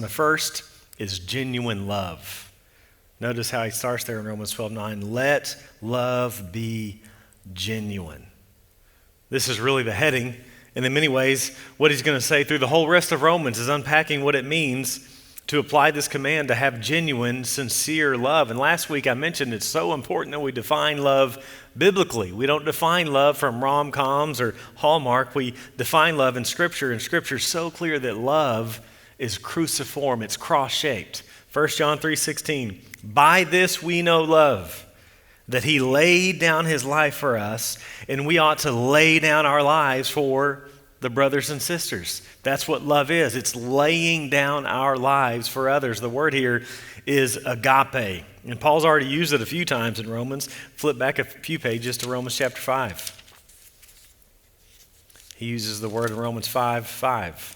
the first is genuine love. Notice how he starts there in Romans 12:9. Let love be genuine. This is really the heading. And in many ways, what he's going to say through the whole rest of Romans is unpacking what it means to apply this command to have genuine, sincere love. And last week I mentioned it's so important that we define love biblically. We don't define love from rom-coms or Hallmark. We define love in Scripture, and Scripture is so clear that love is cruciform, it's cross-shaped. 1 John 3:16, by this we know love, that he laid down his life for us, and we ought to lay down our lives for the brothers and sisters. That's what love is. It's laying down our lives for others. The word here is agape. And Paul's already used it a few times in Romans. Flip back a few pages to Romans chapter 5. He uses the word in Romans 5:5.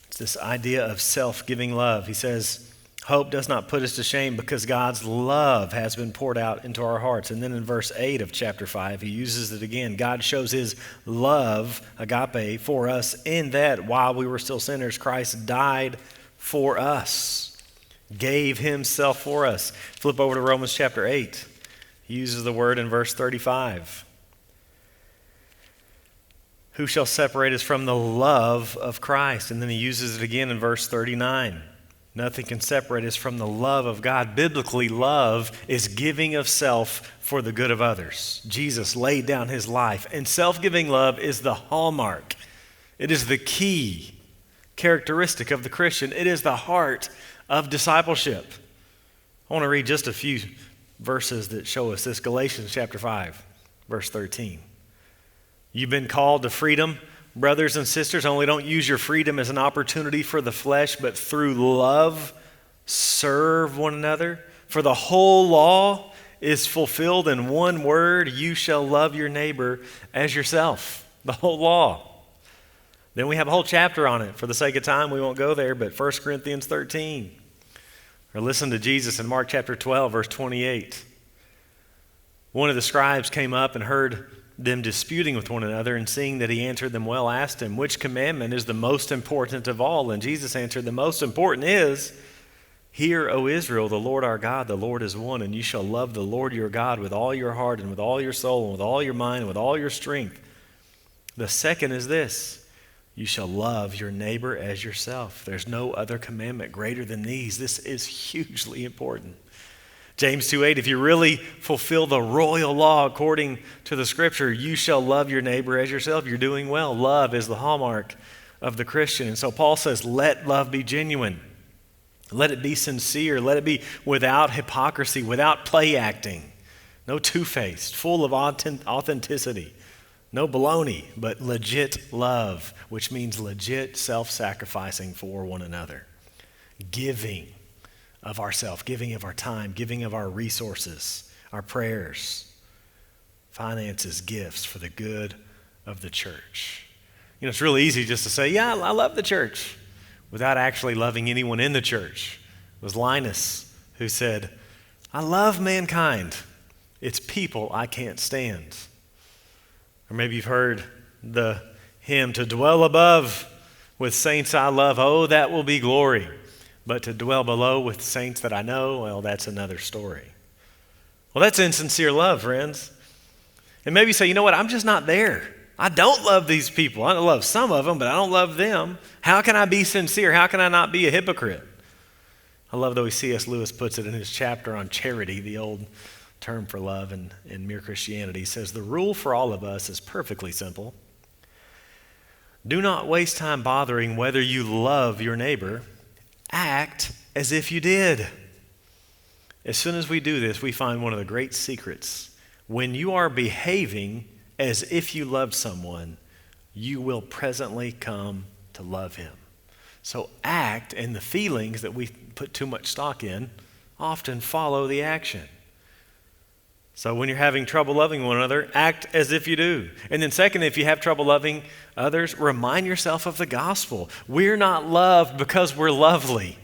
It's this idea of self-giving love. He says, hope does not put us to shame because God's love has been poured out into our hearts. And then in verse 8 of chapter 5, he uses it again. God shows his love, agape, for us in that while we were still sinners, Christ died for us, gave himself for us. Flip over to Romans chapter 8. He uses the word in verse 35. Who shall separate us from the love of Christ? And then he uses it again in verse 39. Nothing can separate us from the love of God. Biblically, love is giving of self for the good of others. Jesus laid down his life, and self-giving love is the hallmark. It is the key characteristic of the Christian. It is the heart of discipleship. I want to read just a few verses that show us this. Galatians chapter 5, verse 13. You've been called to freedom, brothers and sisters, only don't use your freedom as an opportunity for the flesh, but through love, serve one another. For the whole law is fulfilled in one word, you shall love your neighbor as yourself. The whole law. Then we have a whole chapter on it. For the sake of time, we won't go there, but 1 Corinthians 13. Or listen to Jesus in Mark chapter 12, verse 28. One of the scribes came up and heard them disputing with one another, and seeing that he answered them well, asked him, which commandment is the most important of all? And Jesus answered, the most important is, hear, O Israel, the Lord our God, the Lord is one, and you shall love the Lord your God with all your heart and with all your soul and with all your mind and with all your strength. The second is this, you shall love your neighbor as yourself. There's no other commandment greater than these. This is hugely important. James 2:8, if you really fulfill the royal law according to the Scripture, you shall love your neighbor as yourself. You're doing well. Love is the hallmark of the Christian. And so Paul says, let love be genuine. Let it be sincere. Let it be without hypocrisy, without play acting. No two-faced, full of authenticity. No baloney, but legit love, which means legit self-sacrificing for one another. Giving of ourself, giving of our time, giving of our resources, our prayers, finances, gifts for the good of the church. You know, it's really easy just to say, yeah, I love the church, without actually loving anyone in the church. It was Linus who said, I love mankind. It's people I can't stand. Or maybe you've heard the hymn, to dwell above with saints I love, oh, that will be glory. But to dwell below with saints that I know, well, that's another story. Well, that's insincere love, friends. And maybe you say, you know what, I'm just not there. I don't love these people. I love some of them, but I don't love them. How can I be sincere? How can I not be a hypocrite? I love the way C.S. Lewis puts it in his chapter on charity, the old term for love in Mere Christianity. He says, the rule for all of us is perfectly simple. Do not waste time bothering whether you love your neighbor. Act as if you did. As soon as we do this, we find one of the great secrets. When you are behaving as if you loved someone, you will presently come to love him. So act, and the feelings that we put too much stock in often follow the action. So when you're having trouble loving one another, act as if you do. And then second, if you have trouble loving others, remind yourself of the gospel. We're not loved because we're lovely.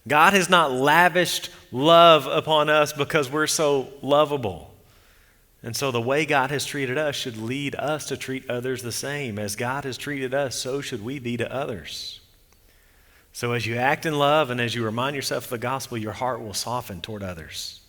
God has not lavished love upon us because we're so lovable. And so the way God has treated us should lead us to treat others the same. As God has treated us, so should we be to others. So as you act in love and as you remind yourself of the gospel, your heart will soften toward others.